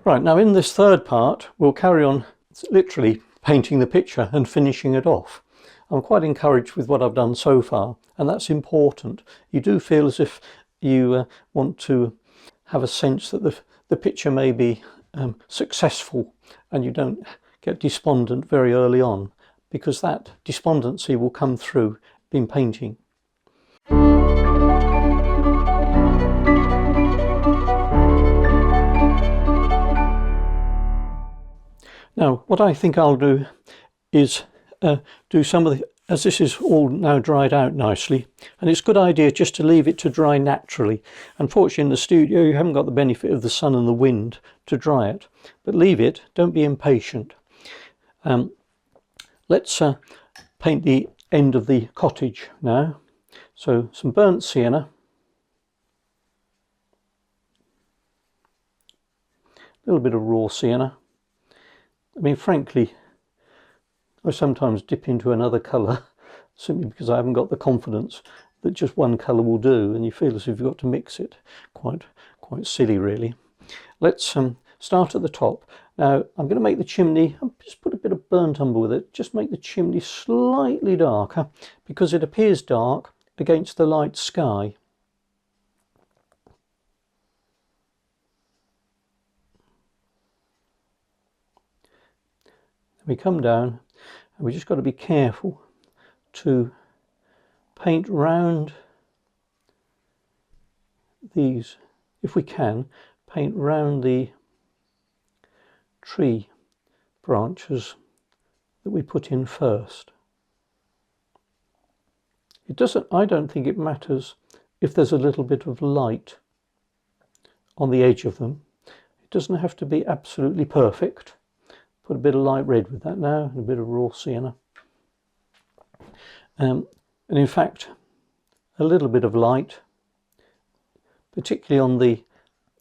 Right, now in this third part we'll carry on literally painting the picture and finishing it off. I'm quite encouraged with what I've done so far, and that's important. You do feel as if you want to have a sense that the picture may be successful, and you don't get despondent very early on, because that despondency will come through in painting. Now what I think I'll do is do some of the, as this is all now dried out nicely, and it's a good idea just to leave it to dry naturally. Unfortunately in the studio you haven't got the benefit of the sun and the wind to dry it, but leave it, don't be impatient. Let's paint the end of the cottage now. So some burnt sienna, a little bit of raw sienna. I mean, frankly, I sometimes dip into another colour simply because I haven't got the confidence that just one colour will do, and you feel as if you've got to mix it. Quite silly really. Let's start at the top. Now I'm going to make the chimney, I'll just put a bit of burnt umber with it, just make the chimney slightly darker because it appears dark against the light sky. We come down and we just got to be careful to paint round these, if we can, paint round the tree branches that we put in first. It doesn't, I don't think it matters if there's a little bit of light on the edge of them. It doesn't have to be absolutely perfect. Put a bit of light red with that now, and a bit of raw sienna. And in fact, a little bit of light, particularly on the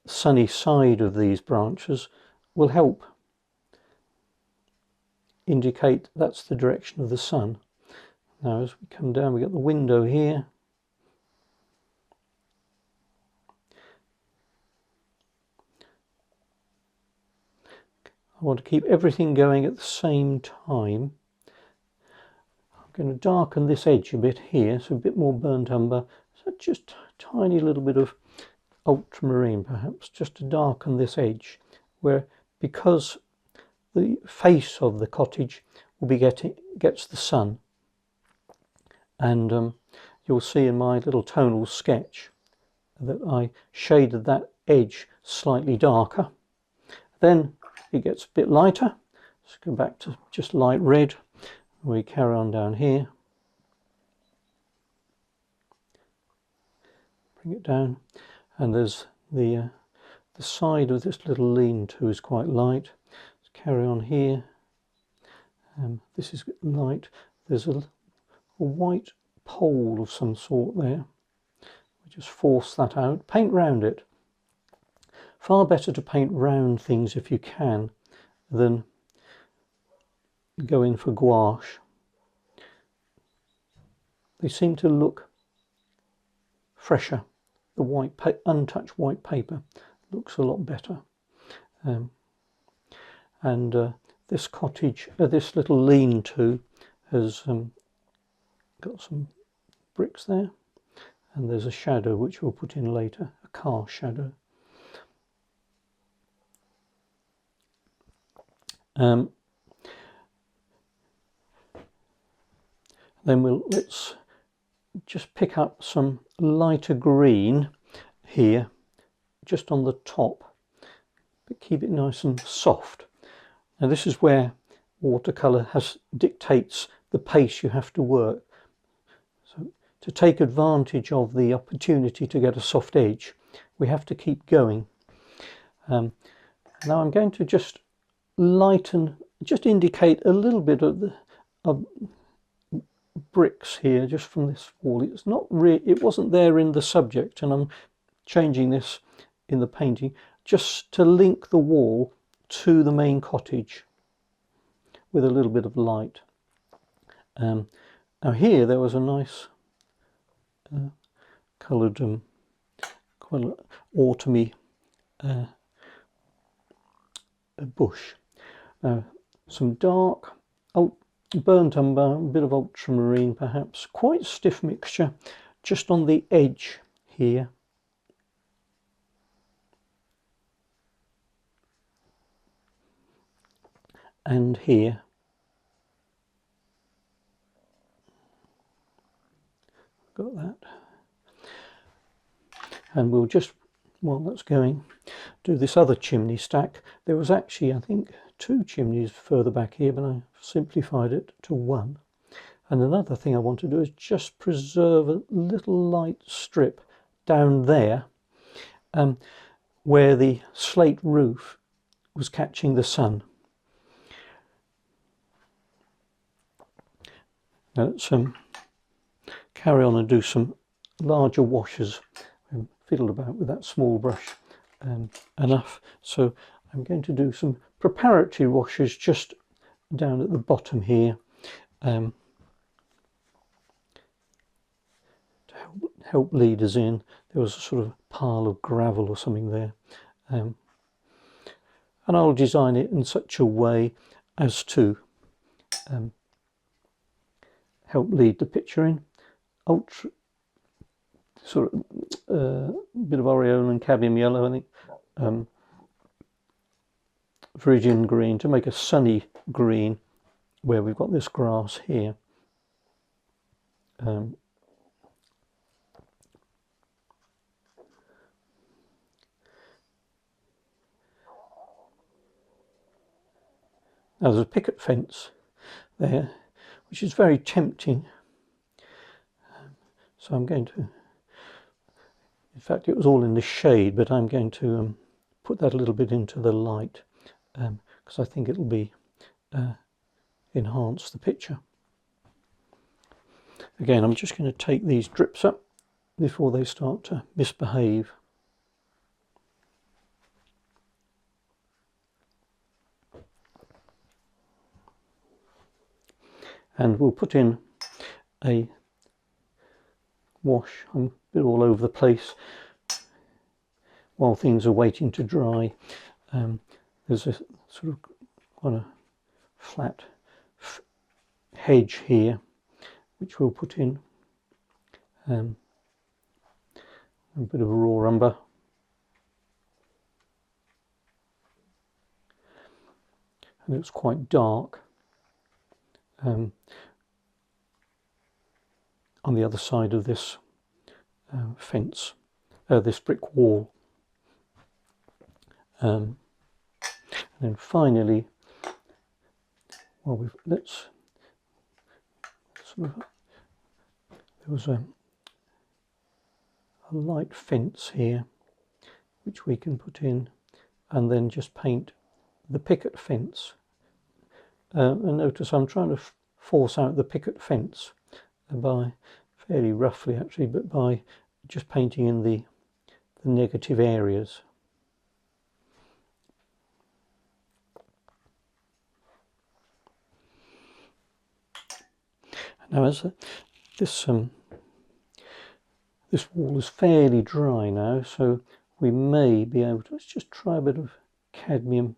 sunny side of these branches, will help indicate that's the direction of the sun. Now as we come down, we got the window here. I want to keep everything going at the same time. I'm going to darken this edge a bit here, so a bit more burnt umber, so just a tiny little bit of ultramarine perhaps, just to darken this edge, where because the face of the cottage will be gets the sun, and you'll see in my little tonal sketch that I shaded that edge slightly darker. Then it gets a bit lighter. Let's go back to just light red. We carry on down here. Bring it down, and there's the side of this little lean-to is quite light. Let's carry on here. This is light. There's a white pole of some sort there. We just force that out. Paint round it. Far better to paint round things if you can than go in for gouache. They seem to look fresher. The white, untouched white paper looks a lot better. This cottage, this little lean-to has got some bricks there, and there's a shadow which we'll put in later, a car shadow. Then let's just pick up some lighter green here, just on the top, but keep it nice and soft. Now this is where watercolour dictates the pace you have to work. So to take advantage of the opportunity to get a soft edge, we have to keep going. Now I'm going to just lighten, just indicate a little bit of bricks here just from this wall. It's not it wasn't there in the subject, and I'm changing this in the painting just to link the wall to the main cottage with a little bit of light. Now here there was a nice coloured quite autumny bush. Now some dark, burnt umber, a bit of ultramarine perhaps, quite stiff mixture just on the edge here. And here. Got that. And we'll just, while that's going, do this other chimney stack. There was actually, I think, 2 chimneys further back here, but I simplified it to 1. And another thing I want to do is just preserve a little light strip down there where the slate roof was catching the sun. Now let's carry on and do some larger washes. I fiddled about with that small brush enough, so I'm going to do some preparatory washes just down at the bottom here to help lead us in. There was a sort of pile of gravel or something there, and I'll design it in such a way as to help lead the picture in. Sort of bit of aureole and cadmium yellow, I think, Viridian green to make a sunny green where we've got this grass here. Now there's a picket fence there, which is very tempting. So I'm going to, in fact it was all in the shade, but I'm going to put that a little bit into the light because I think it'll be enhance the picture. Again, I'm just going to take these drips up before they start to misbehave. And we'll put in a wash. I'm a bit all over the place while things are waiting to dry. There's a sort of quite a flat hedge here, which we'll put in a bit of raw umber. And it's quite dark on the other side of this fence, this brick wall. And then finally, well, let's sort of, there was a light fence here which we can put in and then just paint the picket fence. And notice I'm trying to force out the picket fence by fairly roughly actually, but by just painting in the negative areas. Now as this wall is fairly dry now, so we may be able to, let's just try a bit of cadmium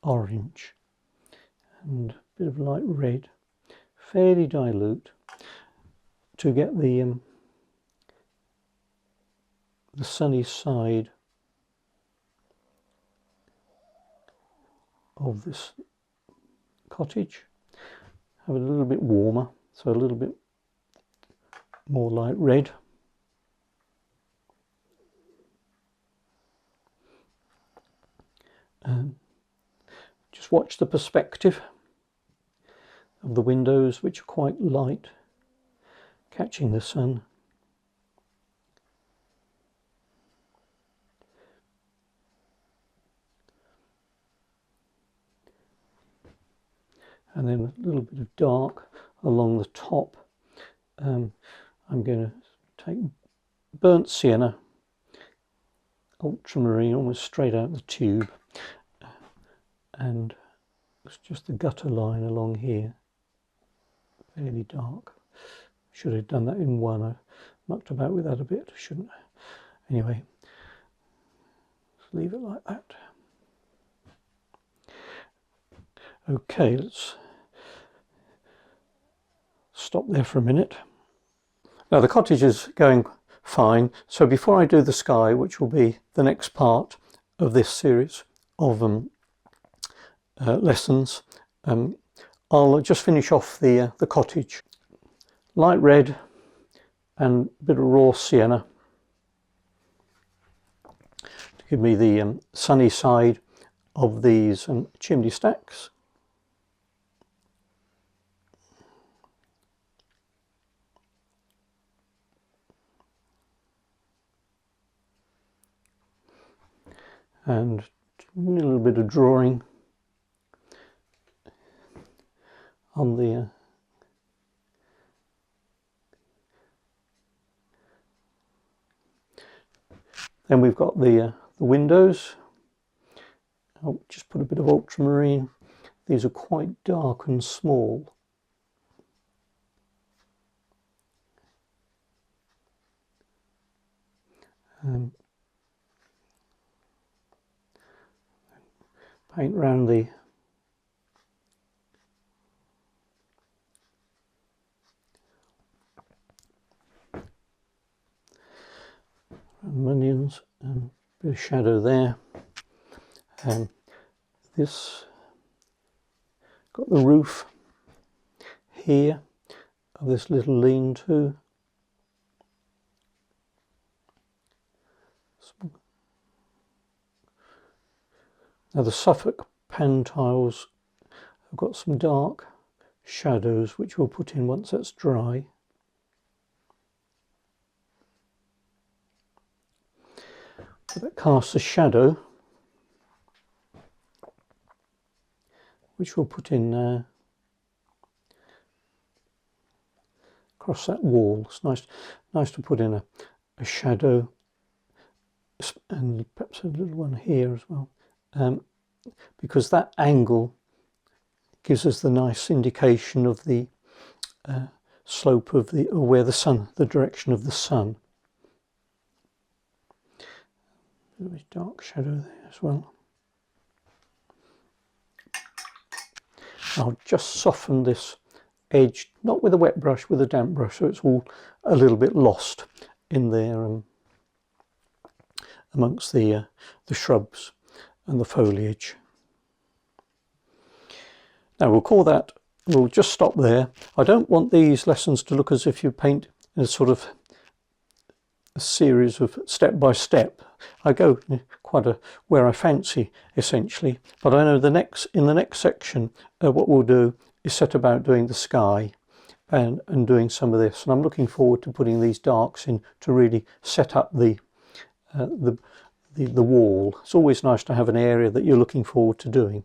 orange and a bit of light red, fairly dilute, to get the sunny side of this cottage. Have it a little bit warmer, so a little bit more light red. Just watch the perspective of the windows, which are quite light, catching the sun. And then a little bit of dark along the top. I'm going to take burnt sienna, ultramarine, almost straight out the tube, and it's just the gutter line along here, fairly dark. Should have done that in one. I mucked about with that a bit, shouldn't I? Anyway, let's leave it like that. Okay, let's stop there for a minute. Now the cottage is going fine, so before I do the sky, which will be the next part of this series of lessons, I'll just finish off the cottage. Light red and a bit of raw sienna to give me the sunny side of these chimney stacks. And a little bit of drawing on the then we've got the windows. I'll just put a bit of ultramarine. These are quite dark and small. Paint around the onions and a bit of shadow there. And this got the roof here of this little lean-to. Now the Suffolk pan tiles have got some dark shadows which we'll put in once that's dry. So that casts a shadow which we'll put in across that wall. It's nice to put in a shadow, and perhaps a little one here as well, because that angle gives us the nice indication of the slope of where the direction of the sun. A little bit dark shadow there as well. I'll just soften this edge, not with a wet brush, with a damp brush, so it's all a little bit lost in there amongst the shrubs and the foliage. Now we'll just stop there. I don't want these lessons to look as if you paint in a sort of a series of step by step. I go quite where I fancy, essentially, but I know in the next section what we'll do is set about doing the sky and doing some of this, and I'm looking forward to putting these darks in to really set up the wall. It's always nice to have an area that you're looking forward to doing.